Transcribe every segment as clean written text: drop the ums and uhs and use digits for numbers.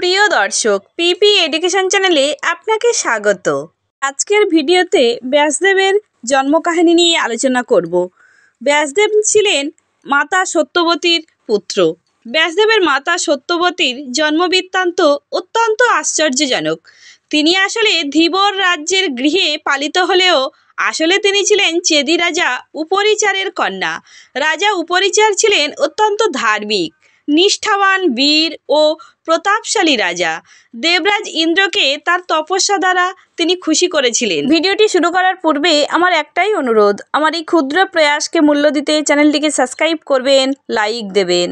প্রিয় দর্শক, পিপি এডুকেশন চ্যানেলে আপনাকে স্বাগত। আজকের ভিডিওতে ব্যাসদেবের জন্মকাহিনী নিয়ে আলোচনা করব। ব্যাসদেব ছিলেন মাতা সত্যবতীর পুত্র। ব্যাসদেবের মাতা সত্যবতীর জন্মবৃত্তান্ত অত্যন্ত আশ্চর্যজনক। তিনি আসলে ধীবর রাজ্যের গৃহে পালিত হলেও আসলে তিনি ছিলেন চেদি রাজা উপরিচারের কন্যা। রাজা উপরিচার ছিলেন অত্যন্ত ধার্মিক, নিষ্ঠাবান, বীর ও প্রতাপশালী রাজা। দেবরাজ ইন্দ্রকে তার তপস্যা দ্বারা তিনি খুশি করেছিলেন। ভিডিওটি শুরু করার পূর্বে আমার একটাই অনুরোধ, আমার এই ক্ষুদ্র প্রয়াসকে মূল্য দিতে চ্যানেলটিকে সাবস্ক্রাইব করবেন, লাইক দেবেন।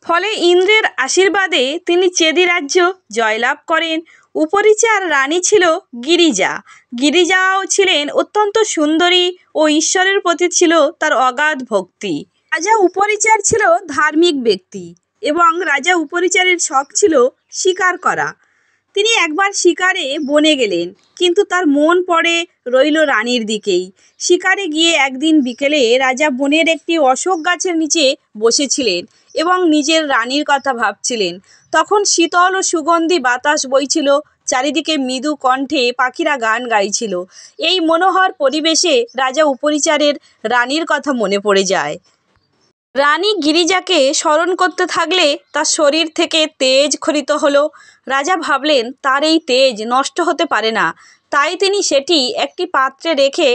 ফলে ইন্দ্রের আশীর্বাদে তিনি চেদি রাজ্য জয়লাভ করেন। উপরিচার রানী ছিল গিরিজা। গিরিজাও ছিলেন অত্যন্ত সুন্দরী ও ঈশ্বরের প্রতি ছিল তার অগাধ ভক্তি। রাজা উপরিচার ছিল ধার্মিক ব্যক্তি এবং রাজা উপরিচারের শখ ছিল শিকার করা। তিনি একবার শিকারে বনে গেলেন, কিন্তু তার মন পড়ে রইল রানীর দিকেই। শিকারে গিয়ে একদিন বিকেলে রাজা বনের একটি অশোক গাছের নিচে বসেছিলেন এবং নিজের রানীর কথা ভাবছিলেন। তখন শীতল ও সুগন্ধি বাতাস বইছিল, চারিদিকে মৃদু কণ্ঠে পাখিরা গান গাইছিল। এই মনোহর পরিবেশে রাজা উপরিচারের রানীর কথা মনে পড়ে যায়। রানী গিরিজাকে স্মরণ করতে থাকলে তার শরীর থেকে তেজ ক্ষরিত হলো। রাজা ভাবলেন তার এই তেজ নষ্ট হতে পারে না, তাই তিনি সেটি একটি পাত্রে রেখে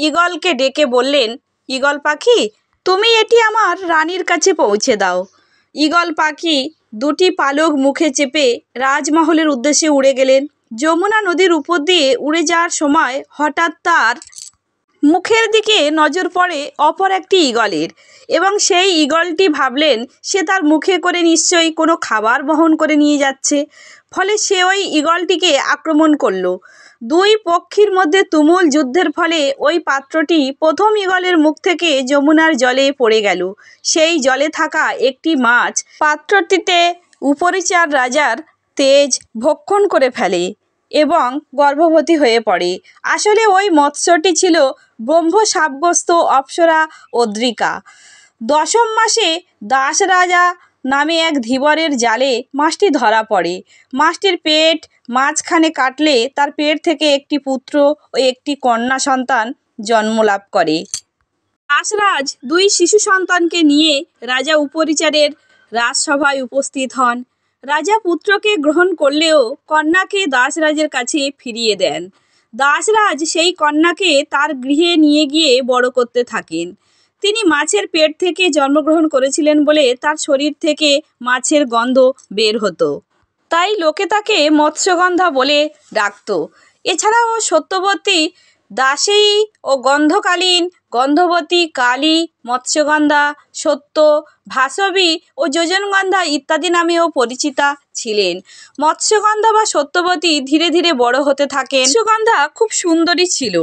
ঈগলকে ডেকে বললেন, ঈগল পাখি, তুমি এটি আমার রানীর কাছে পৌঁছে দাও। ঈগল পাখি দুটি পালক মুখে চেপে রাজমহলের উদ্দেশ্যে উড়ে গেলেন। যমুনা নদীর উপর দিয়ে উড়ে যাওয়ার সময় হঠাৎ তার মুখের দিকে নজর পড়ে অপর একটি ঈগলের এবং সেই ঈগলটি ভাবলেন সে তার মুখে করে নিশ্চয়ই কোনো খাবার বহন করে নিয়ে যাচ্ছে। ফলে সে ওই ঈগলটিকে আক্রমণ করলো। দুই পক্ষীর মধ্যে তুমুল যুদ্ধের ফলে ওই পাত্রটি প্রথম ঈগলের মুখ থেকে যমুনার জলে পড়ে গেল। সেই জলে থাকা একটি মাছ পাত্রটিতে উপরিচার রাজার তেজ ভক্ষণ করে ফেলে এবং গর্ভবতী হয়ে পড়ে। আসলে ওই মৎস্যটি ছিল ব্রহ্ম সাব্যস্ত অপ্সরা অদ্রিকা। দশম মাসে দাস রাজা নামে এক ধীবরের জালে মাছটি ধরা পড়ে। মাছটির পেট মাঝখানে কাটলে তার পেট থেকে একটি পুত্র ও একটি কন্যা সন্তান জন্মলাভ করে। দাসরাজ দুই শিশু সন্তানকে নিয়ে রাজা উপরিচারের রাজসভায় উপস্থিত হন। রাজা পুত্রকে গ্রহণ করলেও কন্যাকে দাসরাজের কাছে ফিরিয়ে দেন। দাসরাজ সেই কন্যাকে তার গৃহে নিয়ে গিয়ে বড় করতে থাকেন। তিনি মাছের পেট থেকে জন্মগ্রহণ করেছিলেন বলে তার শরীর থেকে মাছের গন্ধ বের হতো, তাই লোকে তাকে মৎস্যগন্ধা বলে ডাকত। এছাড়াও সত্যবতী, দাসী ও গন্ধকালীন, গন্ধবতী, কালী, মৎস্যগন্ধা, সত্য, ভাসবী ও যোজনগন্ধা ইত্যাদি নামেও পরিচিতা ছিলেন। মৎস্যগন্ধা বা সত্যবতী ধীরে ধীরে বড় হতে থাকেন। মৎস্যগন্ধা খুব সুন্দরী ছিল,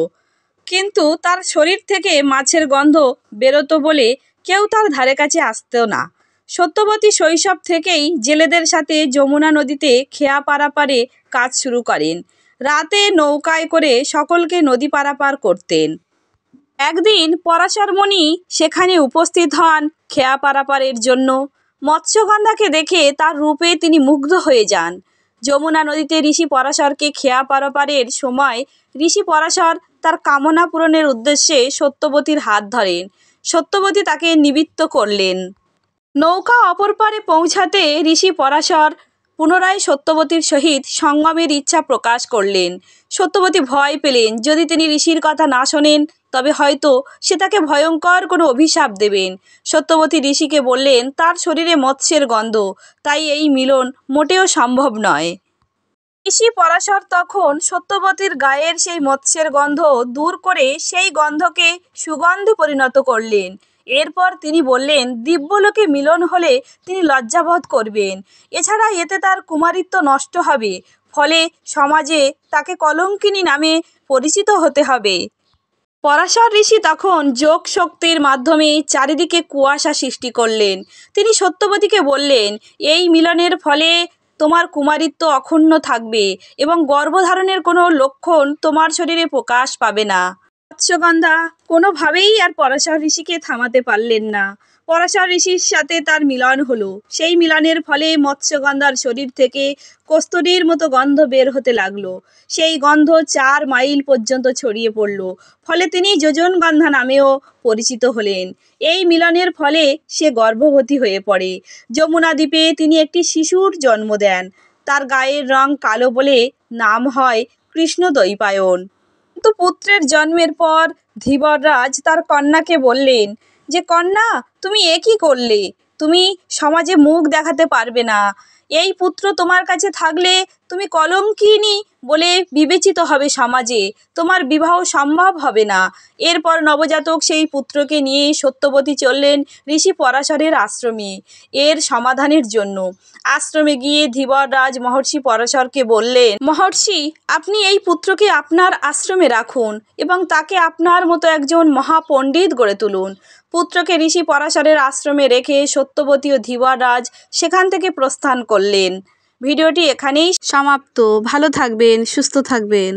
কিন্তু তার শরীর থেকে মাছের গন্ধ বেরোতো বলে কেউ তার ধারে কাছে আসতো না। সত্যবতী শৈশব থেকেই জেলেদের সাথে যমুনা নদীতে খেয়া পারাপারে কাজ শুরু করেন। রাতে নৌকায় করে সকলকে নদী পারাপার করতেন। একদিন পরাশর মুনি সেখানে উপস্থিত হন খেয়া পারাপারের জন্য। মৎস্যগন্ধাকে দেখে তার রূপে তিনি মুগ্ধ হয়ে যান। যমুনা নদীতে ঋষি পরাশরকে খেয়া পারাপারের সময় ঋষি পরাশর তার কামনা পূরণের উদ্দেশ্যে সত্যবতীর হাত ধরেন। সত্যবতী তাকে নিবৃত্ত করলেন। নৌকা অপর পারে পৌঁছাতে ঋষি পরাশর পুনরায় সত্যবতীর সহিত সঙ্গমের ইচ্ছা প্রকাশ করলেন। সত্যবতী ভয় পেলেন, যদি তিনি ঋষির কথা না শোনেন তবে হয়তো সে তাকে ভয়ঙ্কর কোনো অভিশাপ দেবেন। সত্যবতী ঋষিকে বললেন তার শরীরে মৎস্যের গন্ধ, তাই এই মিলন মোটেও সম্ভব নয়। ঋষি পরাশর তখন সত্যবতীর গায়ের সেই মৎস্যের গন্ধ দূর করে সেই গন্ধকে সুগন্ধে পরিণত করলেন। এরপর তিনি বললেন দিব্যলোকে মিলন হলে তিনি লজ্জাবোধ করবেন, এছাড়া এতে তার কুমারিত্ব নষ্ট হবে, ফলে সমাজে তাকে কলঙ্কিনী নামে পরিচিত হতে হবে। পরাশর ঋষি তখন যোগ শক্তির মাধ্যমে চারিদিকে কুয়াশা সৃষ্টি করলেন। তিনি সত্যবতীকে বললেন, এই মিলনের ফলে তোমার কুমারিত্ব অক্ষুণ্ণ থাকবে এবং গর্ভধারণের কোনো লক্ষণ তোমার শরীরে প্রকাশ পাবে না। মৎস্যগন্ধা কোনোভাবেই আর পরাশর ঋষিকে থামাতে পারলেন না। পরাশর ঋষির সাথে তার মিলন হলো। সেই মিলনের ফলে মৎস্যগন্ধার শরীর থেকে কস্তুরীর মতো গন্ধ বের হতে লাগলো। সেই গন্ধ 4 মাইল পর্যন্ত ছড়িয়ে পড়ল। ফলে তিনি যোজনগন্ধা নামেও পরিচিত হলেন। এই মিলনের ফলে সে গর্ভবতী হয়ে পড়ে। যমুনা দ্বীপে তিনি একটি শিশুর জন্ম দেন। তার গায়ের রং কালো বলে নাম হয় কৃষ্ণদ্বৈপায়ন। কিন্তু পুত্রের জন্মের পর ধীবররাজ তার কন্যাকে বললেন যে, কন্যা, তুমি এ কী করলে? তুমি সমাজে মুখ দেখাতে পারবে না। এই পুত্র তোমার কাছে থাকলে তুমি কলঙ্কিনী বলে বিবেচিত হবে সমাজে। তোমার বিবাহ সম্ভব হবে না। এরপর নবজাতক সেই পুত্রকে নিয়ে সত্যবতী চললেন ঋষি পরাশরের আশ্রমে এর সমাধানের জন্য। আশ্রমে গিয়ে ধীবররাজ মহর্ষি পরাশরকে বললেন, মহর্ষি, আপনি এই পুত্রকে আপনার আশ্রমে রাখুন এবং তাকে আপনার মতো একজন মহাপণ্ডিত গড়ে তুলুন। পুত্রকে ঋষি পরাশরের আশ্রমে রেখে সত্যবতী ও ধীবররাজ সেখান থেকে প্রস্থান করলেন। ভিডিওটি এখানেই সমাপ্ত। ভালো থাকবেন, সুস্থ থাকবেন।